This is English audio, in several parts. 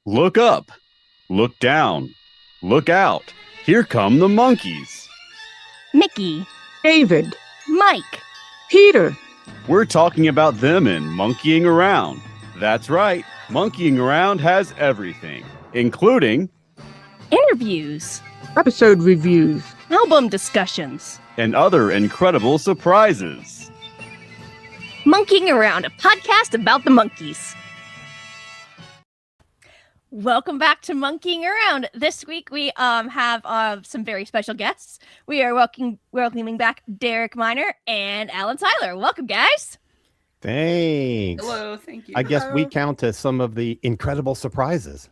Look up, look down, look out. Here come the monkeys. Mickey, David, Mike, Peter. We're talking about them in Monkeying Around. That's right, Monkeying Around has everything, including interviews, Episode reviews. album discussions. and other incredible surprises. Monkeying Around, a podcast about the monkeys. Welcome back to Monkeying Around. This week we have some very special guests. We are welcoming back Derek Miner and Alan Siler. Welcome, guys. Thanks. Hello, thank you. I guess we count as some of the incredible surprises.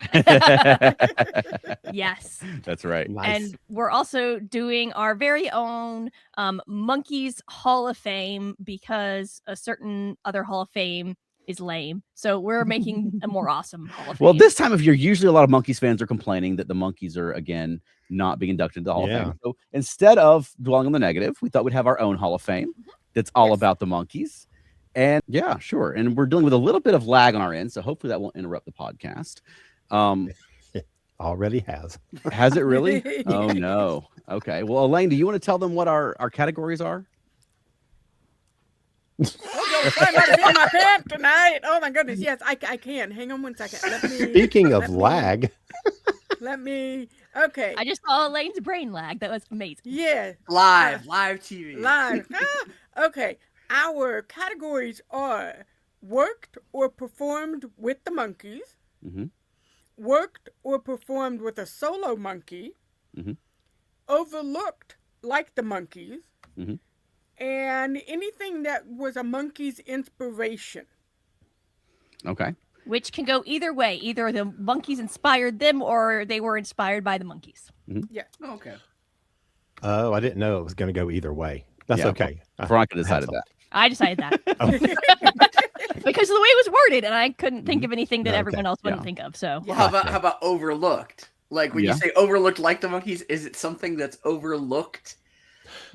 Yes. That's right. Nice. And we're also doing our very own Monkees Hall of Fame because a certain other Hall of Fame is lame. So we're making a more awesome Hall of Fame. Well, this time of year, usually a lot of Monkees fans are complaining that the Monkees are, again, not being inducted into the Hall of Fame. So instead of dwelling on the negative, we thought we'd have our own Hall of Fame that's all about the Monkees. And yeah, sure. And we're dealing with a little bit of lag on our end, so hopefully that won't interrupt the podcast. It already has. Has it really? Oh, no. Okay. Well, Elaine, do you want to tell them what our categories are? I'm about to be in my pants tonight. Oh my goodness, yes, I can. Hang on one second. Speaking of lag. Okay. I just saw Elaine's brain lag. That was amazing. Yeah. Live TV. Live. Okay. Our categories are worked or performed with the Monkees, worked or performed with a solo monkey, overlooked like the Monkees, and anything that was a Monkees inspiration. Okay. Which can go either way. Either the Monkees inspired them or they were inspired by the Monkees. Yeah. Okay. Oh, I didn't know it was going to go either way. That's okay. Veronica decided that. I decided that. Because of the way it was worded, and I couldn't think of anything that everyone else wouldn't think of. So Well, how about overlooked? Like when you say overlooked like the Monkees, is it something that's overlooked,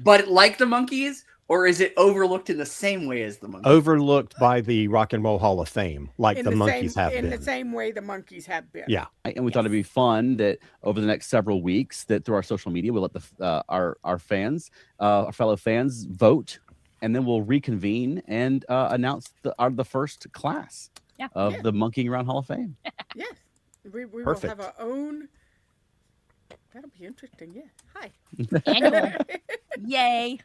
but like the Monkees, or is it overlooked in the same way as the Monkees? Overlooked by the Rock and Roll Hall of Fame, like the Monkees have been. In the same way the Monkees have been. Yeah. And we thought it'd be fun that over the next several weeks, that through our social media, we'll let our fans, our fellow fans, vote, and then we'll reconvene and announce the first class of the Monkeying Around Hall of Fame. Yes, we will have our own. That'll be interesting. Yeah. Hi. annual. Yay.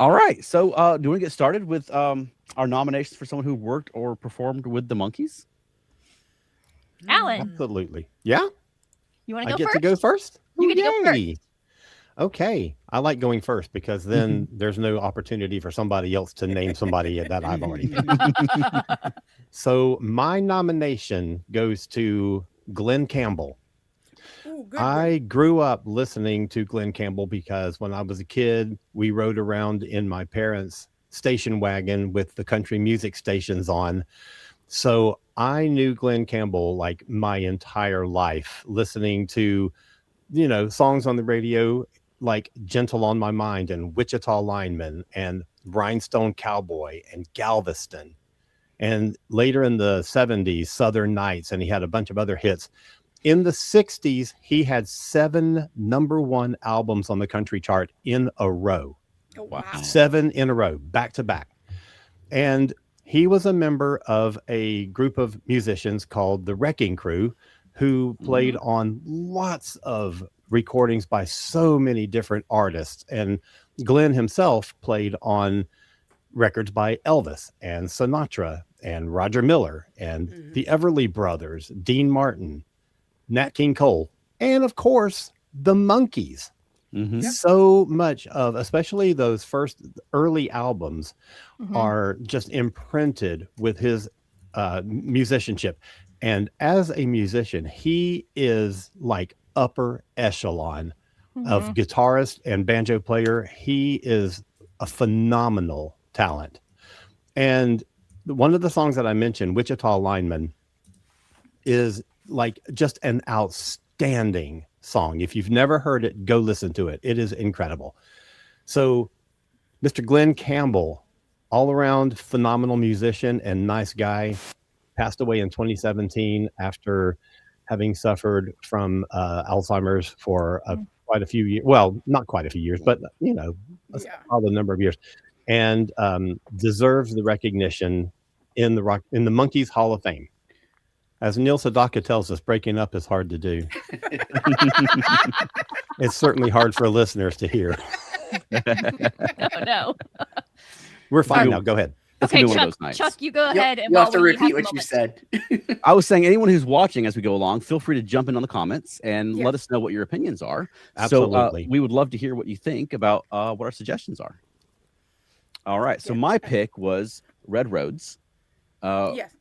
All right. So do you want to get started with our nominations for someone who worked or performed with the Monkees? Alan. Absolutely. Yeah? You want I to go get first? to go first? You get to go first. Yay. Okay. I like going first because then there's no opportunity for somebody else to name somebody that I've already named. So my nomination goes to Glenn Campbell. Ooh, good I grew up listening to Glenn Campbell because when I was a kid, we rode around in my parents' station wagon with the country music stations on. So I knew Glenn Campbell like my entire life, listening to, songs on the radio like Gentle on My Mind and Wichita Lineman and Rhinestone Cowboy and Galveston. And later in the 70s, Southern Nights, and he had a bunch of other hits. In the 60s, he had 7 #1 albums on the country chart in a row. Oh, wow. 7 in a row, back to back. And he was a member of a group of musicians called the Wrecking Crew, who played on lots of recordings by so many different artists. And Glenn himself played on records by Elvis and Sinatra and Roger Miller and the Everly Brothers, Dean Martin, Nat King Cole, and of course, the Monkees. So much of, especially those first early albums, are just imprinted with his musicianship. And as a musician, he is like upper echelon of guitarist and banjo player. He is a phenomenal talent. And one of the songs that I mentioned, Wichita Lineman, is like just an outstanding song. If you've never heard it, go listen to it. It is incredible. So Mr. Glenn Campbell, all around phenomenal musician and nice guy, passed away in 2017 after having suffered from Alzheimer's for quite a few years. Well, not quite a few years, but a solid number of years, and deserves the recognition in the Monkees Hall of Fame. As Neil Sedaka tells us, breaking up is hard to do. It's certainly hard for listeners to hear. Oh no. We're fine now. Go ahead. Okay, Chuck, you go ahead. You'll have to repeat what you said. I was saying, anyone who's watching as we go along, feel free to jump in on the comments and let us know what your opinions are. Absolutely. So we would love to hear what you think about what our suggestions are. All right. So my pick was Red Rhodes. Yes.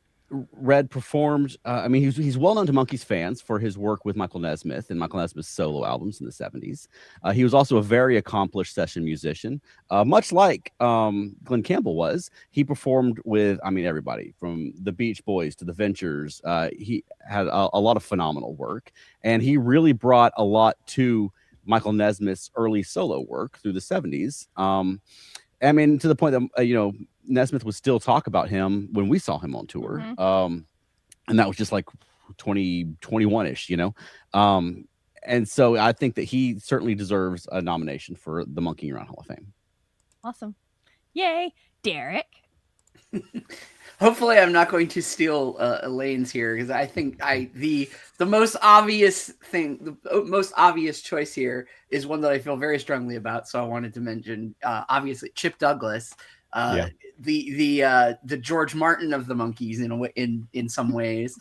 Red performed. I mean, he's well known to Monkees fans for his work with Michael Nesmith and Michael Nesmith's solo albums in the 70s. He was also a very accomplished session musician, much like Glenn Campbell was. He performed with, I mean, everybody from the Beach Boys to the Ventures. He had a lot of phenomenal work, and he really brought a lot to Michael Nesmith's early solo work through the 70s. I mean, to the point that Nesmith would still talk about him when we saw him on tour. And that was just like 2021-ish, and so I think that he certainly deserves a nomination for the Monkeeing Around Hall of Fame. Awesome. Yay. Derek. Hopefully I'm not going to steal Elaine's here, because I think the most obvious thing, the most obvious choice here is one that I feel very strongly about. So I wanted to mention, obviously, Chip Douglas, the George Martin of the Monkees in some ways,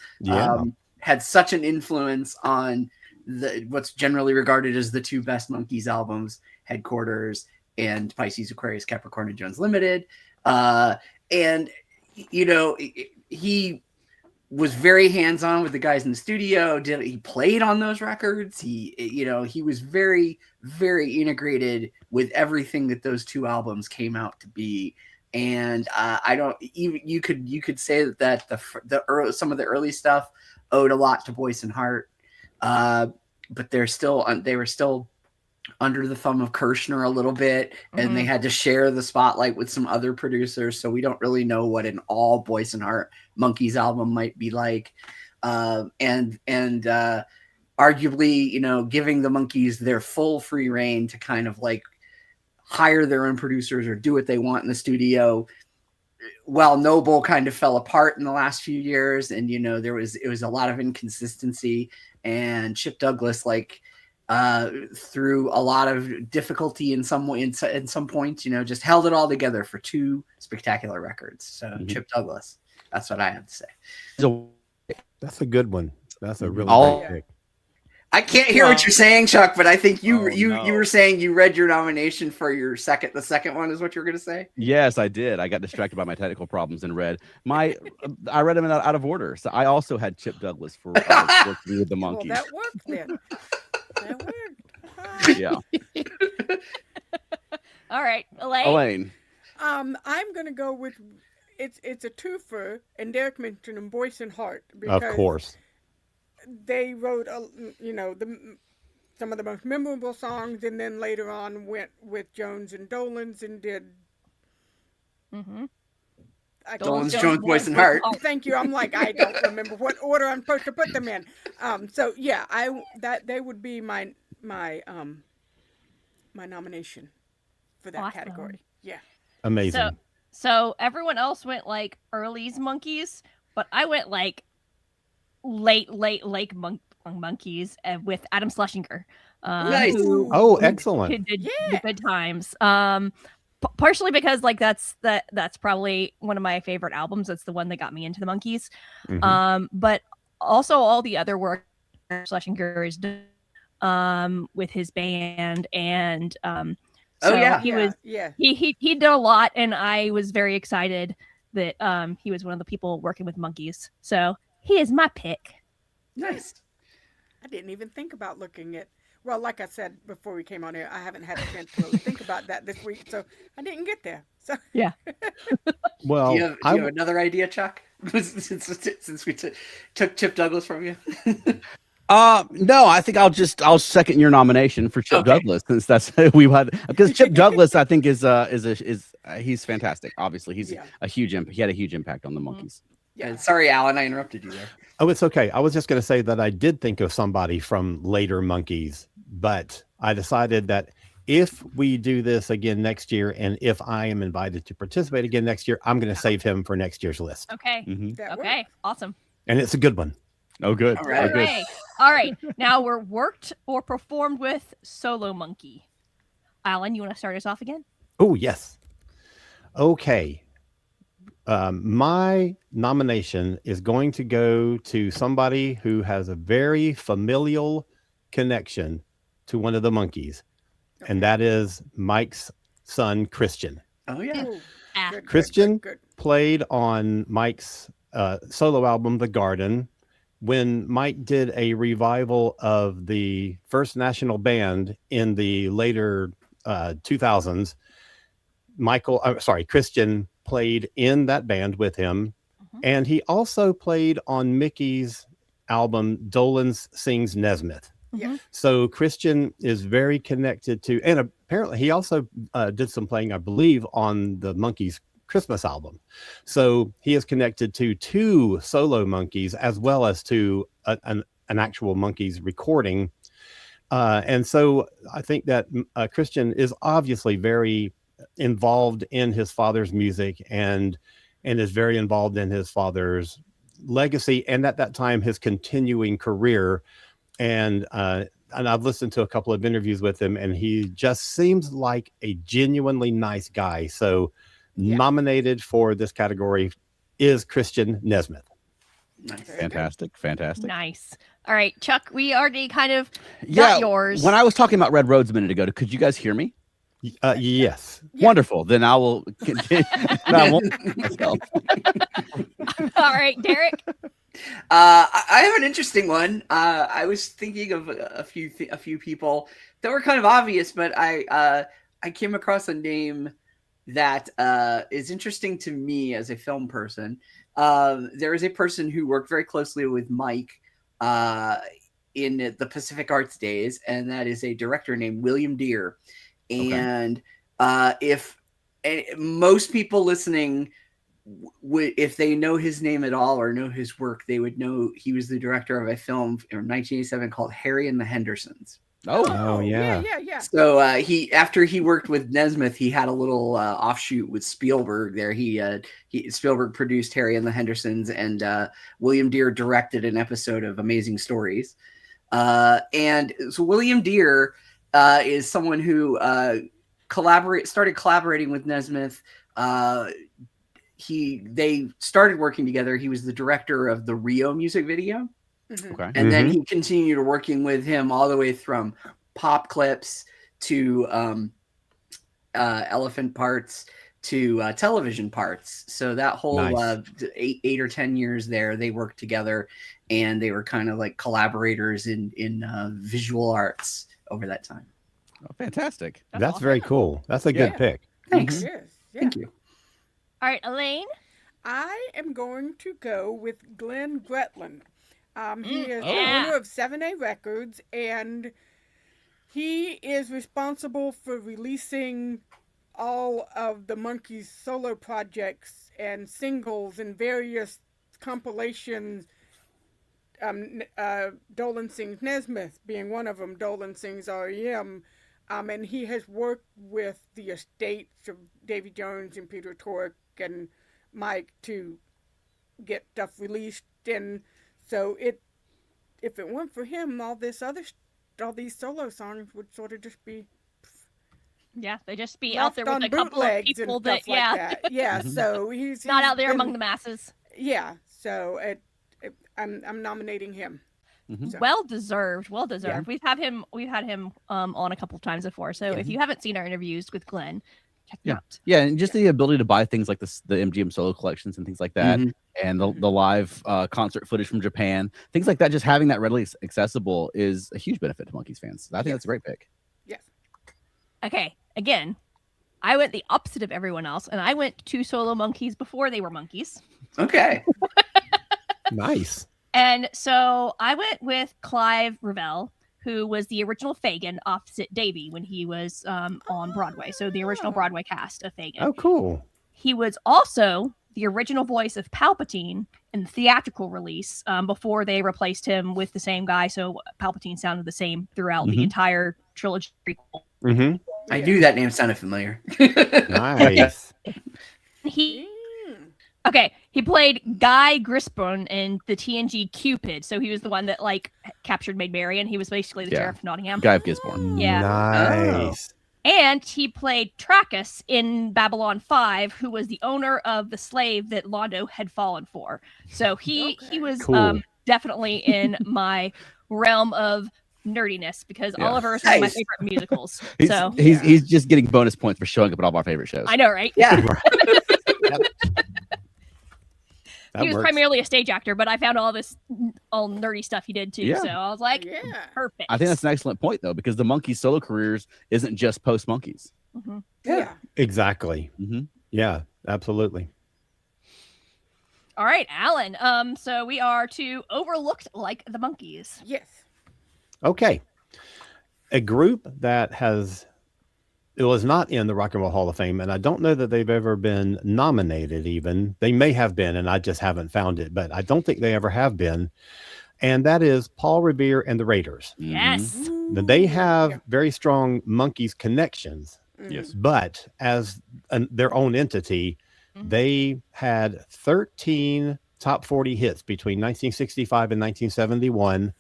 had such an influence on what's generally regarded as the two best Monkees albums, Headquarters and Pisces, Aquarius, Capricorn, and Jones Limited. And he was very hands-on with the guys in the studio. He played on those records. He was very, very integrated with everything that those two albums came out to be. And you could say that some of the early stuff owed a lot to Boyce and Hart, but they were still under the thumb of Kirshner a little bit, and they had to share the spotlight with some other producers. So we don't really know what an all Boyce and Hart Monkees album might be like. And arguably, giving the Monkees their full free reign to kind of like hire their own producers or do what they want in the studio, while Noble kind of fell apart in the last few years. And, it was a lot of inconsistency, and Chip Douglas, through a lot of difficulty in some points, just held it all together for two spectacular records. So Chip Douglas, that's what I have to say. So that's a good one. That's a really great pick. I can't hear what you're saying, Chuck, but I think you were saying you read your nomination for the second one is what you were going to say? Yes, I did. I got distracted by my technical problems and read I read them out of order. So I also had Chip Douglas for working with the Monkees. Well, that worked then. That worked. Yeah. All right, Elaine. Elaine. I'm going to go with it's a twofer, and Derek mentioned them, Boyce and Hart. Of course. They wrote, some of the most memorable songs, and then later on went with Jones and Dolenz and did. Dolenz, Jones, Boyce and Hart. Thank you. I'm like, I don't remember what order I'm supposed to put them in. So yeah, they would be my nomination for that category. Yeah. Amazing. So everyone else went like early's Monkees, but I went like late Monkees with Adam Schlesinger. Nice. Excellent. Who did the Good Times. Partially because that's probably one of my favorite albums. That's the one that got me into the Monkees. But also all the other work Schlesinger is done with his band, and he did a lot, and I was very excited that he was one of the people working with Monkees. So he is my pick. Nice. I didn't even think about looking at. Well, like I said before we came on here, I haven't had a chance to really think about that this week, so I didn't get there. So yeah. Well, do you have another idea, Chuck? since we took Chip Douglas from you. No, I think I'll second your nomination for Chip Douglas, since that's because Chip Douglas I think is he's fantastic. Obviously, he had a huge impact on the Monkees. Yeah. Sorry, Alan, I interrupted you there. Oh, it's okay. I was just going to say that I did think of somebody from later Monkees, but I decided that if we do this again next year, and if I am invited to participate again next year, I'm going to save him for next year's list. Okay. That Okay. works. Awesome. And it's a good one. Oh, good. All right. Oh, good. Hooray. All right. Now we're worked or performed with solo monkey. Alan, you want to start us off again? Oh, yes. Okay. My nomination is going to go to somebody who has a very familial connection to one of the Monkees, and that is Mike's son, Christian. Oh yeah. Ooh, Ah. good, Christian good. played on Mike's solo album, The Garden. When Mike did a revival of the First National Band in the later 2000s, Christian played in that band with him. And he also played on Mickey's album, Dolan Sings Nesmith. Yeah. So Christian is very connected to, and apparently he also did some playing, I believe, on the Monkees Christmas album. So he is connected to 2 solo Monkees as well as to an actual Monkees recording. And so I think that Christian is obviously very involved in his father's music and is very involved in his father's legacy, and at that time his continuing career. And I've listened to a couple of interviews with him, and he just seems like a genuinely nice guy. So nominated for this category is Christian Nesmith. Nice. Fantastic. Fantastic. Nice. All right, Chuck, we already kind of Yeah. got yours. When I was talking about Red Roads a minute ago, could you guys hear me? Yes. Yeah. Wonderful. Then I will continue. I won't myself. All right, Derek. I have an interesting one. I was thinking of a few people that were kind of obvious, but I came across a name that is interesting to me as a film person. There is a person who worked very closely with Mike in the Pacific Arts days, and that is a director named William Deere. And if most people listening if they know his name at all or know his work, they would know he was the director of a film in 1987 called Harry and the Hendersons. Oh, yeah. Yeah. So after he worked with Nesmith, he had a little offshoot with Spielberg there. Spielberg produced Harry and the Hendersons, and William Deere directed an episode of Amazing Stories. And so William Deere is someone who started collaborating with Nesmith. They started working together. He was the director of the Rio music video. Mm-hmm. Okay. And then he continued working with him all the way from pop clips to elephant parts to television parts. So that whole Nice. 8 or 10 years there, they worked together, and they were kind of like collaborators in visual arts over that time. Oh, fantastic. That's awesome. very cool. That's a good pick. Thanks. Yes. Yeah. Thank you. All right, Elaine. I am going to go with Glenn Gretland. He is the Yeah. owner of 7A Records, and he is responsible for releasing all of the Monkees solo projects and singles and various compilations. Dolan Sings Nesmith being one of them, Dolan Sings REM. And he has worked with the estates of Davy Jones and Peter Tork and Mike to get stuff released. And so if it weren't for him, all these solo songs would sort of just be Yeah, they just be out left there with on a couple of bootlegs people and that, stuff like that. Yeah, so he's not out there been- among the masses. Yeah, so I'm nominating him. So. Well deserved. Yeah. We've had him on a couple of times before. So if you haven't seen our interviews with Glenn, check them out. Yeah, and just the ability to buy things like the MGM solo collections and things like that, and the live concert footage from Japan, things like that. Just having that readily accessible is a huge benefit to Monkees fans. I think that's a great pick. Yes. Okay, again, I went the opposite of everyone else, and I went to solo Monkees before they were Monkees. Okay. Nice. And so I went with Clive Revell, who was the original Fagin opposite Davy when he was on Broadway. So the original Broadway cast of Fagin. Oh, cool. He was also the original voice of Palpatine in the theatrical release before they replaced him with the same guy. So Palpatine sounded the same throughout the entire trilogy. I knew that name sounded familiar. Nice. He played Guy Grisborn in the TNG Cupid. So he was the one that like captured Maid Marian. He was basically the sheriff of Nottingham. Guy of Gisborne. Yeah. Nice. And he played Trachis in Babylon 5, who was the owner of the slave that Londo had fallen for. So he was Cool. definitely in my realm of nerdiness because Oliver is one of my favorite musicals. He's just getting bonus points for showing up at all of our favorite shows. I know, right? Yeah. He was primarily a stage actor, but I found all nerdy stuff he did too. Yeah. So I was like, perfect. I think that's an excellent point though, because the Monkees solo careers isn't just post Monkees. Yeah. Exactly. Yeah, absolutely. All right, Alan. So we are to Overlooked Like the Monkees. Yes. Okay. A group that it was not in the Rock and Roll Hall of Fame, and I don't know that they've ever been nominated even. They may have been, and I just haven't found it, but I don't think they ever have been. And that is Paul Revere and the Raiders. Yes. They have very strong Monkees connections. Yes. But as their own entity, they had 13 top 40 hits between 1965 and 1971.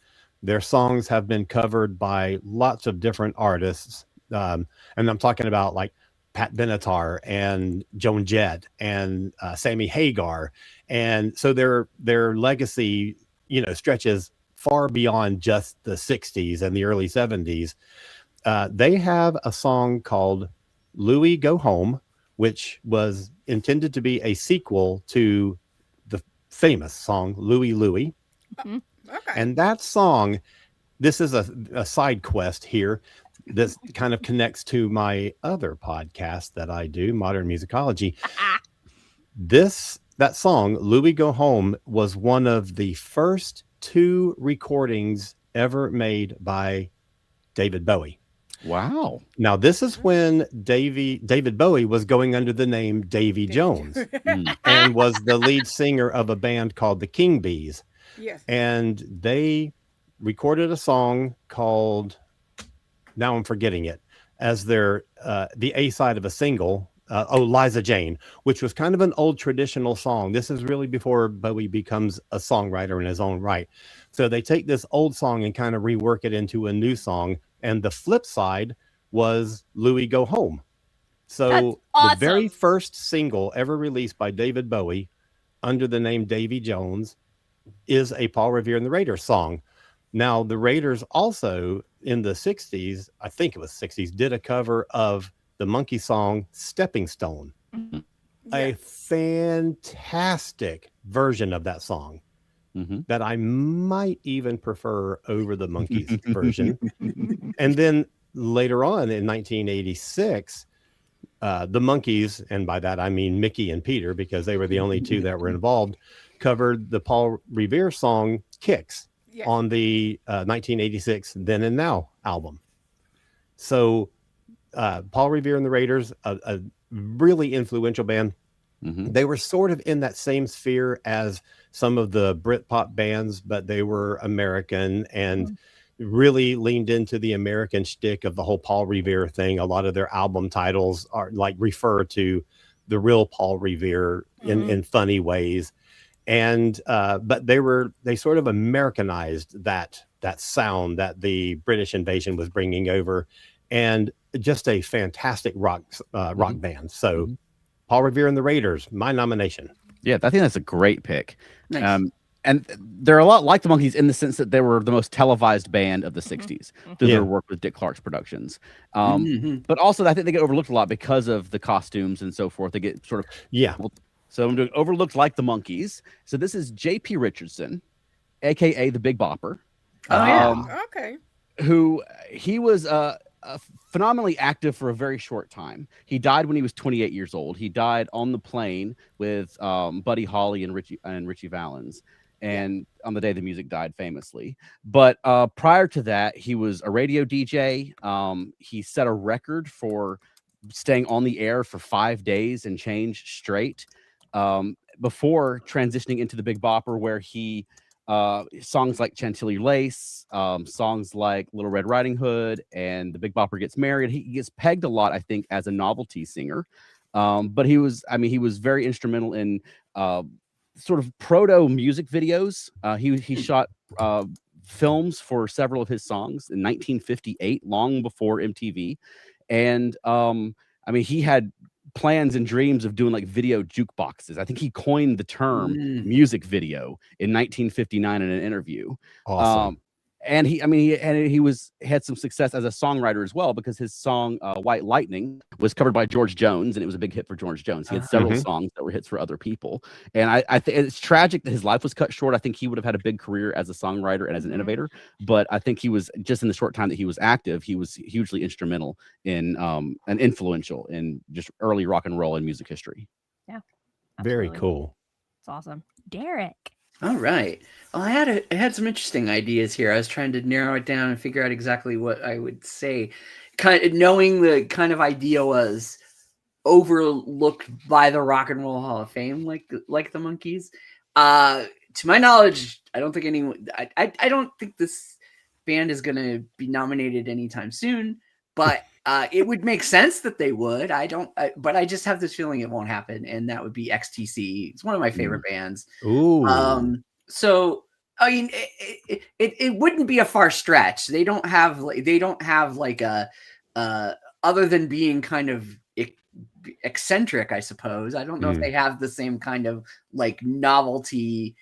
Their songs have been covered by lots of different artists. And I'm talking about like Pat Benatar and Joan Jett and Sammy Hagar. And so their legacy, stretches far beyond just the 60s and the early 70s. They have a song called Louie Go Home, which was intended to be a sequel to the famous song Louie Louie. Okay. And that song, this is a side quest here. This kind of connects to my other podcast that I do, Modern Musicology. That song, Louie Go Home, was one of the first 2 recordings ever made by David Bowie. Wow. Now, this is when David Bowie was going under the name Davy Jones and was the lead singer of a band called the King Bees. Yes. And they recorded a song called, now I'm forgetting it, as their the A side of a single, Liza Jane, which was kind of an old traditional song. This is really before Bowie becomes a songwriter in his own right. So they take this old song and kind of rework it into a new song. And the flip side was Louie Go Home. So That's awesome. The very first single ever released by David Bowie under the name Davy Jones is a Paul Revere and the Raiders song. Now, the Raiders also in the 60s, I think it was 60s, did a cover of the Monkees song Stepping Stone. A fantastic version of that song that I might even prefer over the Monkees version. And then later on in 1986, the Monkees, and by that I mean Mickey and Peter, because they were the only 2 that were involved, covered the Paul Revere song Kicks on the 1986 Then and Now album. So Paul Revere and the Raiders, a really influential band. They were sort of in that same sphere as some of the Britpop bands, but they were American and really leaned into the American shtick of the whole Paul Revere thing. A lot of their album titles are like refer to the real Paul Revere in funny ways. And but they sort of Americanized that sound that the British invasion was bringing over, and just a fantastic rock band. So Paul Revere and the Raiders, my nomination. Yeah, I think that's a great pick. Nice. And they're a lot like the Monkees in the sense that they were the most televised band of the 60s through their work with Dick Clark's productions. But also I think they get overlooked a lot because of the costumes and so forth. They get sort of So I'm doing Overlooked Like the Monkees. So this is J.P. Richardson, aka the Big Bopper. Okay. Who he was phenomenally active for a very short time. He died when he was 28 years old. He died on the plane with Buddy Holly and Richie Valens, and on the day the music died famously. But prior to that, he was a radio DJ. He set a record for staying on the air for 5 days and change straight. before transitioning into the Big Bopper, where he songs like Chantilly Lace, songs like Little Red Riding Hood, and The Big Bopper Gets Married. He gets pegged a lot, I think, as a novelty singer. But he was very instrumental in sort of proto music videos. He shot films for several of his songs in 1958, long before MTV. And he had plans and dreams of doing like video jukeboxes. I think he coined the term music video in 1959 in an interview. Awesome. And he had some success as a songwriter as well, because his song White Lightning was covered by George Jones, and it was a big hit for George Jones. He had several songs that were hits for other people. And I think it's tragic that his life was cut short. I think he would have had a big career as a songwriter and as an innovator, but I think he was, just in the short time that he was active, he was hugely instrumental in and influential in just early rock and roll and music history. Yeah. Very Absolutely. cool. It's awesome. Derek. All right. Well, I had some interesting ideas here. I was trying to narrow it down and figure out exactly what I would say. Kind of knowing the kind of idea was overlooked by the Rock and Roll Hall of Fame, like the Monkees. To my knowledge, I don't think anyone. I don't think this band is going to be nominated anytime soon. But it would make sense that they would. But I just have this feeling it won't happen, and that would be XTC. It's one of my favorite bands. Ooh. So I mean, it wouldn't be a far stretch. They don't have like a other than being kind of eccentric, I suppose. I don't know if they have the same kind of like novelty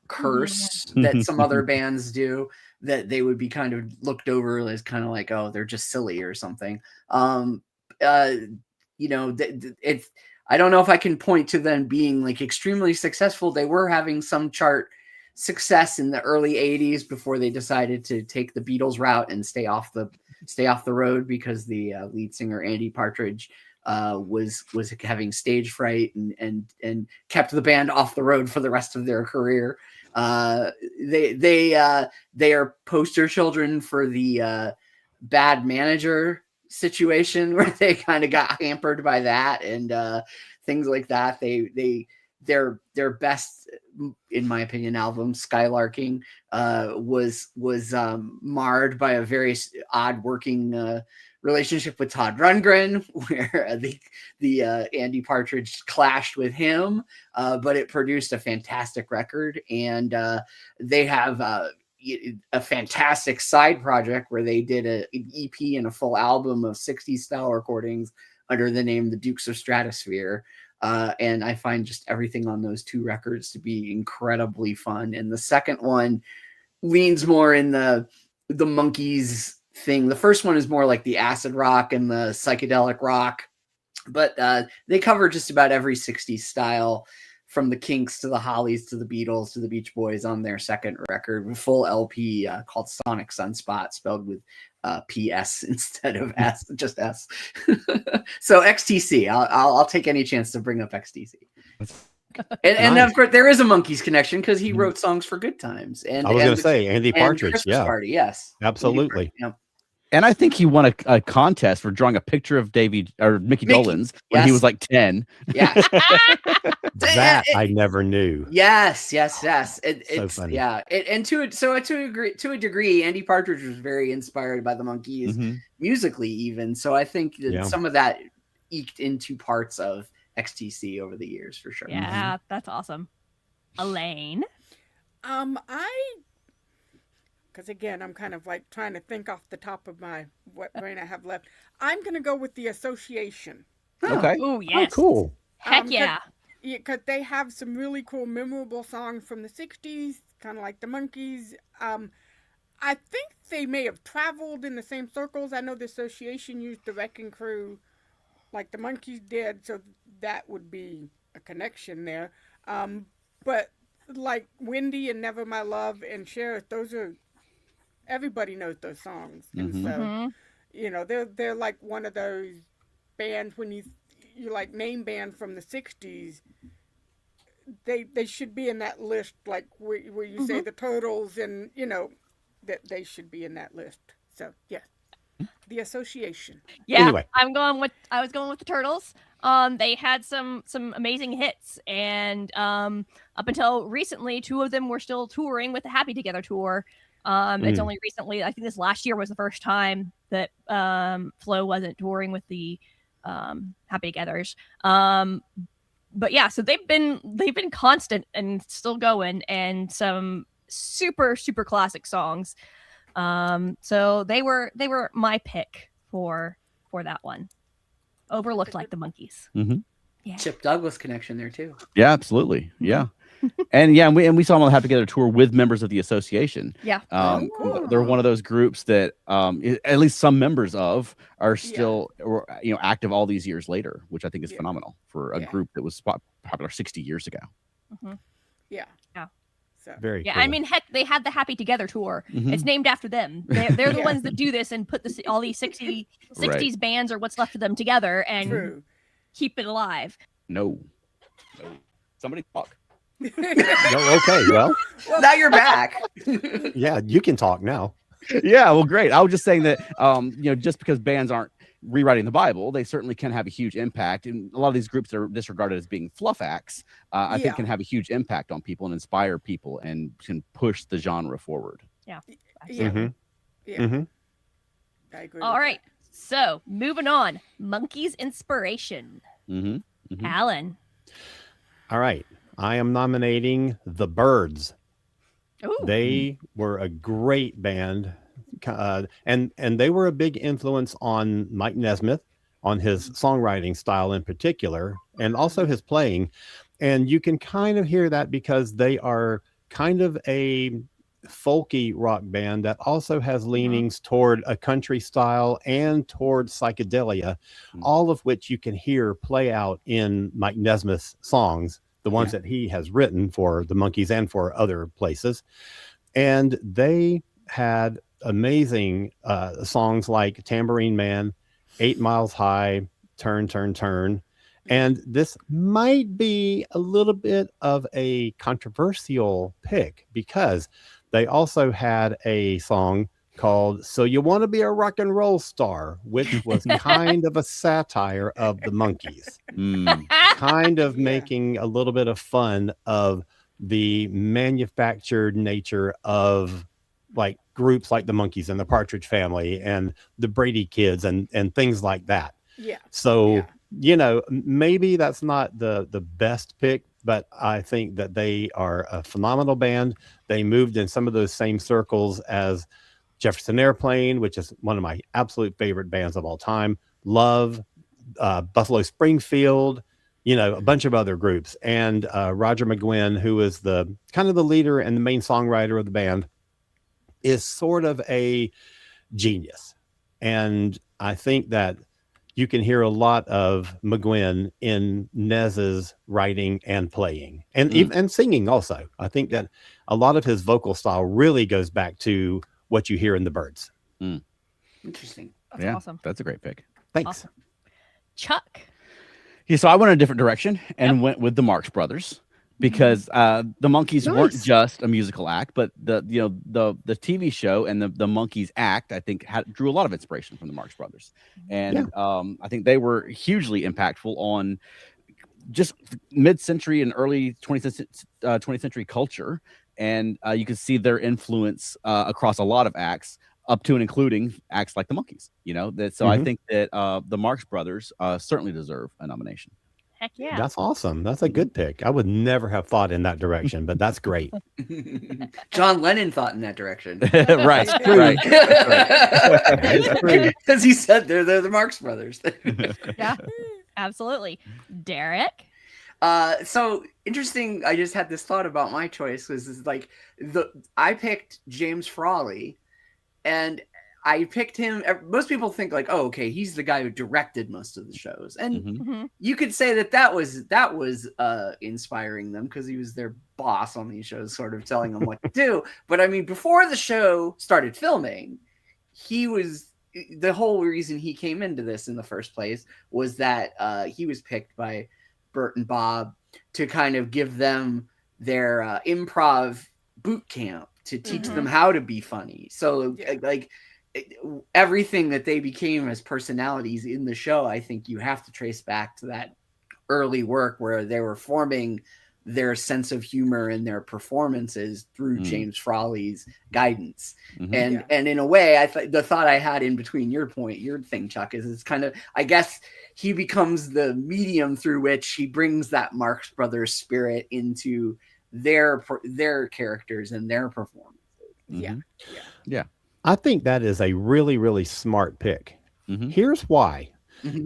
curse that some other bands do, that they would be kind of looked over as kind of like, oh, they're just silly or something. It's, I don't know if I can point to them being like extremely successful. They were having some chart success in the early 80s before they decided to take the Beatles route and stay off the road, because the lead singer Andy Partridge was having stage fright and kept the band off the road for the rest of their career. They are poster children for the Bad Manager situation, where they kind of got hampered by that and things like that. Their best, in my opinion, album Skylarking was marred by a very odd working relationship with Todd Rundgren, where the Andy Partridge clashed with him, but it produced a fantastic record. And they have a fantastic side project where they did an EP and a full album of 60s style recordings under the name The Dukes of Stratosphere. And I find just everything on those two records to be incredibly fun. And the second one leans more in the Monkees thing. The first one is more like the acid rock and the psychedelic rock, but they cover just about every 60s style, from the Kinks to the Hollies to the Beatles to the Beach Boys on their second record, full LP called Sonic Sunspot, spelled with PS instead of S, just S. So XTC, I'll take any chance to bring up XTC. And Nice. of course there is a Monkees connection, because he wrote songs for Good Times. And I was going to say Andy Partridge. Christmas Yeah, Party, yes, absolutely. Yeah. And I think he won a contest for drawing a picture of Mickey Dolenz when he was like 10. Yeah. That I never knew. Yes. It's So funny. Yeah. And to a degree, Andy Partridge was very inspired by the Monkees musically, even. So I think that some of that eked into parts of XTC over the years, for sure. Yeah, that's awesome. Elaine. Because again, I'm kind of like trying to think off the top of my what brain I have left. I'm going to go with The Association. Okay. Oh, yes. Oh, cool. Heck yeah. Because they have some really cool, memorable songs from the 60s, kind of like the Monkees. I think they may have traveled in the same circles. I know The Association used the Wrecking Crew like the Monkees did, so that would be a connection there. But like Wendy and Never My Love and Sheriff, those are, everybody knows those songs. And so, you know, they're like one of those bands, when you like name band from the 60s, they should be in that list, like where you say the Turtles, and you know that they should be in that list. So yeah, The Association. Yeah, Anyway. I was going with the Turtles. They had some amazing hits, and up until recently, 2 of them were still touring with the Happy Together tour. It's only recently, I think this last year was the first time that Flo wasn't touring with the Happy Togethers. But yeah, so they've been constant and still going, and some super classic songs. So they were my pick for that one. Overlooked like the Monkees. Mm-hmm. Yeah. Chip Douglas connection there too. Yeah, absolutely. Yeah. And we saw them on the Happy Together tour with members of the association. Yeah. They're one of those groups that at least some members of are still active all these years later, which I think is phenomenal for a group that was popular 60 years ago. Mm-hmm. Yeah. So. Very cool. I mean, heck, they had the Happy Together tour. It's named after them. They're the ones that do this and put all these 60s bands or what's left of them together and keep it alive. No. Somebody talk. Okay, well, now you're back. Yeah, you can talk now. Yeah, well, great. I was just saying that just because bands aren't rewriting the Bible, they certainly can have a huge impact. And a lot of these groups that are disregarded as being fluff acts, I think can have a huge impact on people and inspire people and can push the genre forward. Yeah. I agree. All right. So moving on, Monkees inspiration. Alan. All right. I am nominating the Byrds. Ooh. They were a great band. And they were a big influence on Mike Nesmith, on his songwriting style in particular, and also his playing. And you can kind of hear that because they are kind of a folky rock band that also has leanings toward a country style and toward psychedelia, all of which you can hear play out in Mike Nesmith's songs, the ones that he has written for the Monkees and for other places. And they had amazing songs like Tambourine Man, 8 Miles High, Turn, Turn, Turn. And this might be a little bit of a controversial pick because they also had a song called So You Want to Be a Rock and Roll Star, which was kind of a satire of the Monkees, kind of making a little bit of fun of the manufactured nature of like groups like the Monkees and the Partridge Family and the Brady Kids and things like that. Yeah. So, maybe that's not the best pick, but I think that they are a phenomenal band. They moved in some of those same circles as Jefferson Airplane, which is one of my absolute favorite bands of all time. Love, Buffalo Springfield, a bunch of other groups. And Roger McGuinn, who is the kind of the leader and the main songwriter of the band, is sort of a genius. And I think that you can hear a lot of McGuinn in Nez's writing and playing and and singing also. I think that a lot of his vocal style really goes back to what you hear in the Byrds. Interesting. That's awesome. That's a great pick. Thanks. Awesome. Chuck. Yeah, so I went a different direction and went with the Marx Brothers because the Monkees weren't just a musical act, but the TV show and the Monkees act, I think, drew a lot of inspiration from the Marx Brothers. And I think they were hugely impactful on just mid-century and early 20th century culture. And you can see their influence across a lot of acts, up to and including acts like the Monkees. I think that the Marx Brothers certainly deserve a nomination. Heck yeah. That's awesome. That's a good pick. I would never have thought in that direction, but that's great. John Lennon thought in that direction. Right. Because he said they're the Marx Brothers. Yeah, absolutely. Derek. So interesting. I just had this thought about my choice because I picked James Frawley, and I picked him. Most people think like, oh, okay, he's the guy who directed most of the shows, and you could say that was inspiring them because he was their boss on these shows, sort of telling them what to do. But I mean, before the show started filming, the whole reason he came into this in the first place was that he was picked by Bert and Bob to kind of give them their improv boot camp to teach them how to be funny. So everything that they became as personalities in the show, I think you have to trace back to that early work where they were forming their sense of humor and their performances through James Frawley's guidance. And in a way, the thought I had in between your thing, Chuck, is it's kind of, I guess he becomes the medium through which he brings that Marx Brothers spirit into their characters and their performances. Yeah. I think that is a really, really smart pick. Here's why.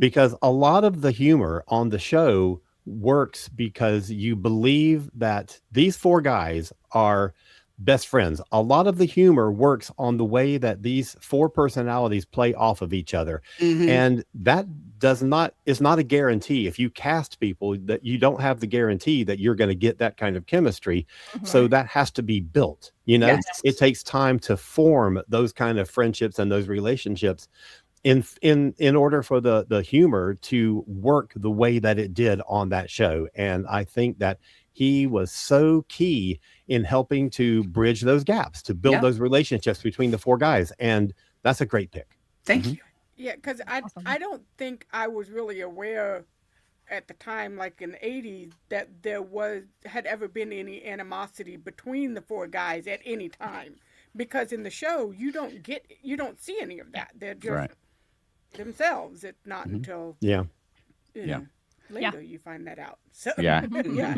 Because a lot of the humor on the show works because you believe that these four guys are best friends. A lot of the humor works on the way that these four personalities play off of each other. And that is not a guarantee. If you cast people, that you don't have the guarantee that you're going to get that kind of chemistry. So that has to be built. You know, it takes time to form those kind of friendships and those relationships in order for the humor to work the way that it did on that show. And I think that he was so key in helping to bridge those gaps, to build those relationships between the four guys. And that's a great pick. Thank you. Yeah, because I don't think I was really aware at the time, like in the 80s, that there had ever been any animosity between the four guys at any time. Because in the show, you don't see any of that. They're just themselves. It's not until you know, later you find that out. So yeah,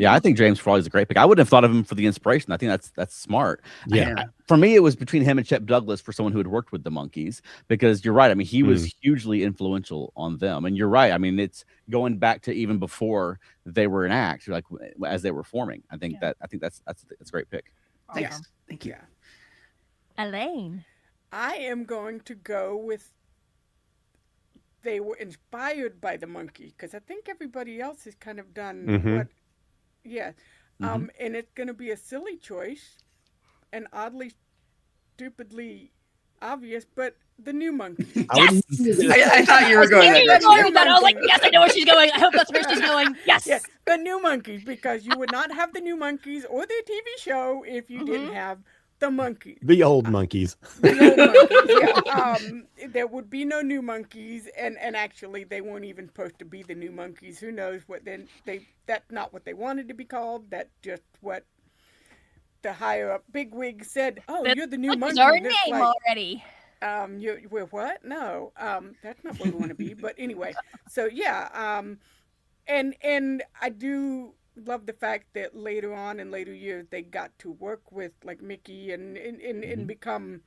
I think James Frawley's a great pick. I wouldn't have thought of him for the inspiration. I think that's smart. For me, it was between him and Shep Douglas for someone who had worked with the Monkees, because you're right. I mean, he was hugely influential on them, and you're right. I mean, it's going back to even before they were an act, like as they were forming. I think that's a great pick. Thanks. Thank you. Elaine, I am going to go with. They were inspired by the Monkee, because I think everybody else has kind of done what, and it's going to be a silly choice, and oddly, stupidly obvious, but the new Monkee. I thought you were going that direction. I was like, yes, I know where she's going. I hope that's where she's going. Yes. The new Monkees, because you would not have the new Monkees or their TV show if you didn't have the Monkees. The old Monkees. There would be no new Monkees, and actually they weren't even supposed to be the new Monkees. Who knows what that's not what they wanted to be called. That's just what the higher up bigwig said. Oh, you're the new Monkees. Our name already. We're what? No, that's not what we want to be. But anyway, so and I do love the fact that later on in later years they got to work with like Mickey and become,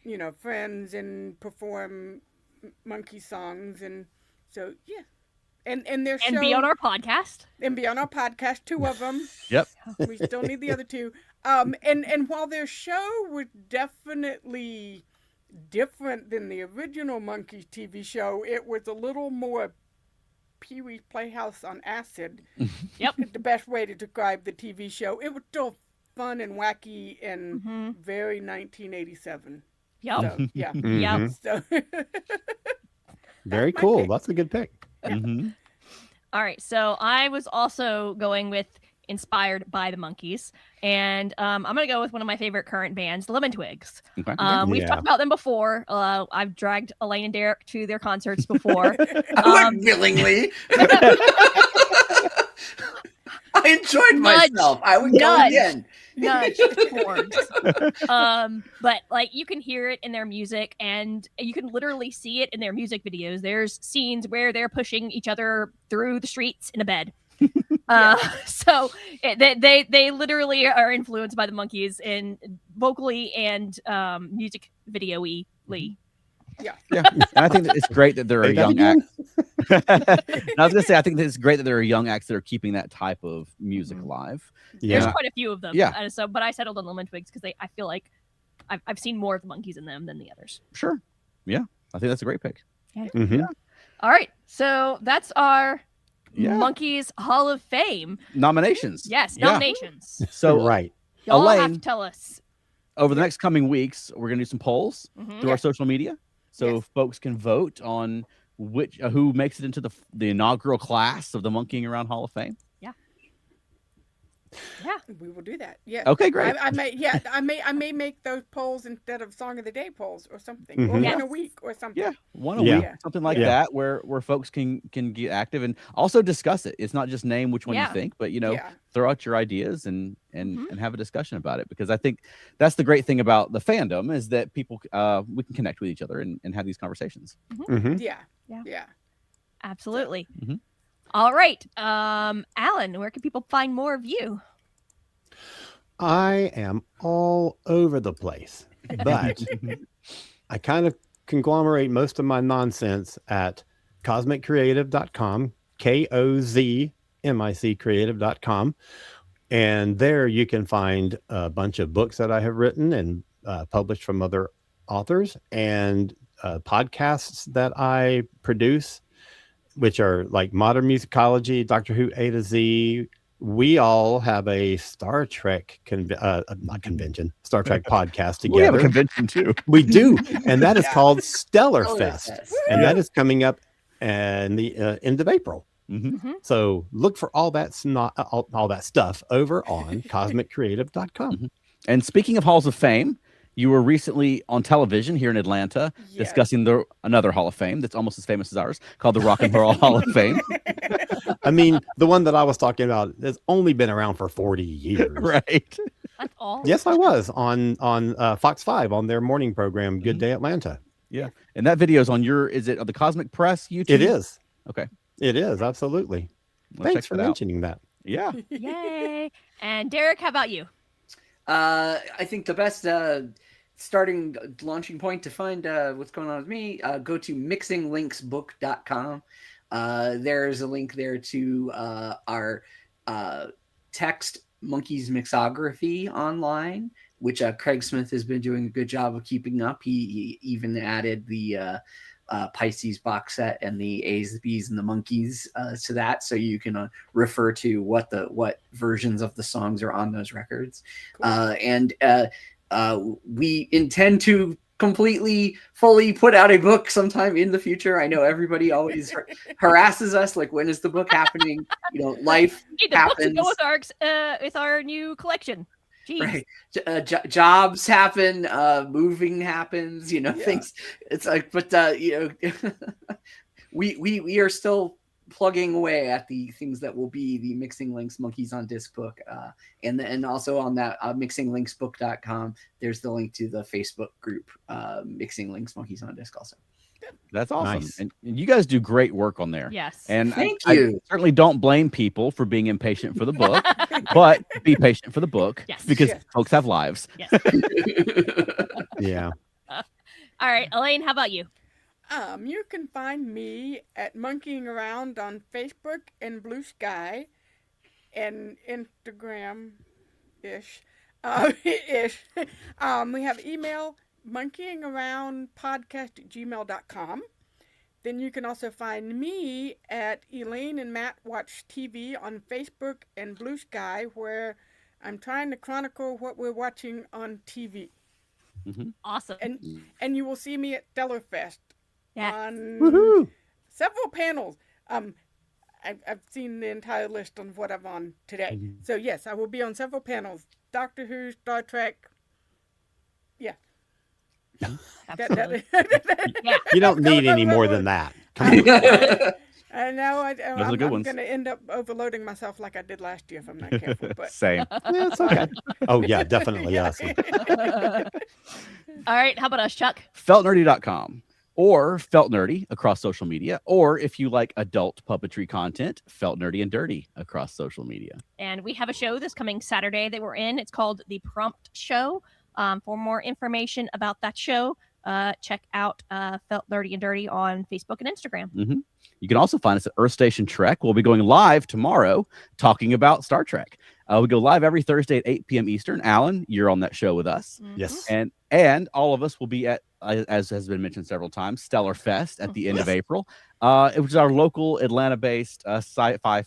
you know, friends and perform Monkee songs, and so and their show, and be on our podcast, two of them. We still need the other two. And while their show was definitely different than the original Monkees TV show, it was a little more Pee-wee's Playhouse on acid. The best way to describe the TV show. It was still fun and wacky and very 1987. So, very cool. That's a good pick. All right, so I was also going with inspired by the Monkees, and I'm gonna go with one of my favorite current bands, the Lemon Twigs. We've talked about them before. I've dragged Elaine and Derek to their concerts before. Willingly. I enjoyed myself. I would go again. Nudge towards. But like you can hear it in their music, and you can literally see it in their music videos. There's scenes where they're pushing each other through the streets in a bed. So they literally are influenced by the Monkees in vocally and music video-y. And I think that it's great that there are young acts. I was gonna say, I think that it's great that there are young acts that are keeping that type of music alive. There's quite a few of them. So, but I settled on the Lemon Twigs because I feel like I've seen more of the Monkees in them than the others. Sure. Yeah, I think that's a great pick. All right, so that's our Monkees Hall of Fame nominations. Nominations. So y'all Elaine, have to tell us over the next coming weeks. We're gonna do some polls through our social media, so folks can vote on which who makes it into the inaugural class of the Monkeeing Around Hall of Fame. Yeah. We will do that. Yeah. Okay, great. I may make those polls instead of Song of the Day polls or something, or Mhm. Yes. one a week or something. Yeah, one a Yeah. week, something like Yeah. that, where folks can get active and also discuss it. It's not just name which one Yeah. you think, but Yeah. throw out your ideas and Mhm. and have a discussion about it, because I think that's the great thing about the fandom is that people we can connect with each other and have these conversations. Mhm. Yeah. Yeah. Yeah. Absolutely. Mhm. All right. Alan, where can people find more of you? I am all over the place, but I kind of conglomerate most of my nonsense at cosmiccreative.com, KOZMIC creative.com. And there you can find a bunch of books that I have written and published from other authors, and podcasts that I produce, which are like Modern Musicology, Doctor Who A to Z. We all have a Star Trek not convention, Star Trek podcast We have a together. convention too. We do, and that is Yeah. called Stellar Stellar Fest, Fest. and that is coming up in the end of April. Mhm. So look for all that all that stuff over on cosmiccreative.com. Mhm. And speaking of halls of fame, you were recently on television here in Atlanta Yes. discussing another hall of fame that's almost as famous as ours, called the Rock and Roll Hall of Fame. I mean, the one that I was talking about has only been around for 40 years. Right. That's all. Yes, I was on Fox 5 on their morning program, Good Mhm. Day Atlanta. Yeah. And that video is on is it on the Cosmic Press YouTube? It is. Okay. It is, absolutely. Well, Thanks check for that out. mentioning that. Yeah. Yay. And Derek, how about you? I think the best launching point to find what's going on with me, go to mixinglinksbook.com. There's a link there to our text Monkees mixography online, which Craig Smith has been doing a good job of keeping up. He even added the Pisces box set and the A's, the B's, and the Monkees to that, so you can refer to what versions of the songs are on those records. And we intend to fully put out a book sometime in the future. I know everybody always harasses us, like, when is the book happening? Life Hey, the books happens. go with our new collection. Jeez. Right. Jobs happen, moving happens, things. It's like, but we are still plugging away at the things that will be the Mixing Links Monkees on Disc book, and also on that mixinglinksbook.com, there's the link to the Facebook group, Mixing Links Monkees on Disc also. That's awesome. Nice. And you guys do great work on there. Yes. And Thank I you. certainly don't blame people for being impatient for the book, but be patient for the book, Yes. because Yes. folks have lives. Yes. Yeah. All right, Elaine, how about you? You can find me at Monkeeing Around on Facebook and Blue Sky and Instagram ish. We have email monkeyingaroundpodcast@gmail.com. Then you can also find me at Elaine and Matt Watch TV on Facebook and Blue Sky, where I'm trying to chronicle what we're watching on TV. Awesome. And you will see me at Stellar Fest Yes. on Woohoo. several panels. I've seen the entire list on what I'm on today. So yes, I will be on several panels. Doctor Who, Star Trek. Yeah. Absolutely. Yeah. You don't need any more than that. Come on. I know. are the I'm good ones. going to end up overloading myself like I did last year if I'm not careful. But Same. Yeah, it's okay. Oh, yeah, definitely. Yes. All right, how about us, Chuck? Feltnerdy.com or Felt Nerdy across social media, or if you like adult puppetry content, Felt Nerdy and Dirty across social media. And we have a show this coming Saturday that we're in. It's called The Prompt Show. For more information about that show, check out Felt Nerdy and Dirty on Facebook and Instagram. You can also find us at Earth Station Trek. We'll be going live tomorrow talking about Star Trek. We go live every Thursday at 8 p.m. Eastern. Alan, you're on that show with us. Yes. And all of us will be at, as has been mentioned several times, Stellar Fest at the end of April. It was our local Atlanta-based sci-fi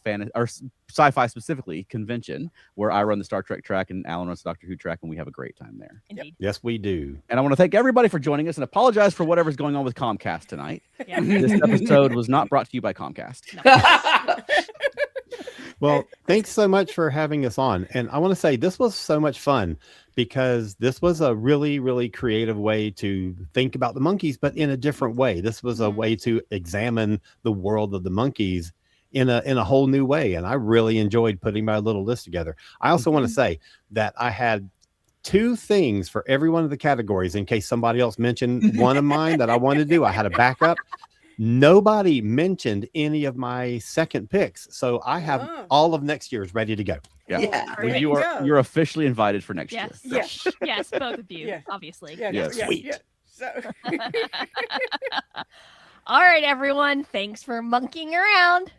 sci-fi specifically convention, where I run the Star Trek track and Alan runs the Doctor Who track, and we have a great time there. Indeed. Yes, we do. And I want to thank everybody for joining us and apologize for whatever's going on with Comcast tonight. Yeah. This episode was not brought to you by Comcast. Well, thanks so much for having us on. And I want to say this was so much fun because this was a really, really creative way to think about the Monkees, but in a different way. This was a way to examine the world of the Monkees in a whole new way. And I really enjoyed putting my little list together. I also want to say that I had 2 things for every one of the categories in case somebody else mentioned one of mine that I wanted to do. I had a backup. Nobody mentioned any of my second picks, so I have all of next year's ready to go. Yeah. Well, you're officially invited for next year. Yes, yes, both of you, obviously. Sweet. So. All right, everyone. Thanks for monkeying around.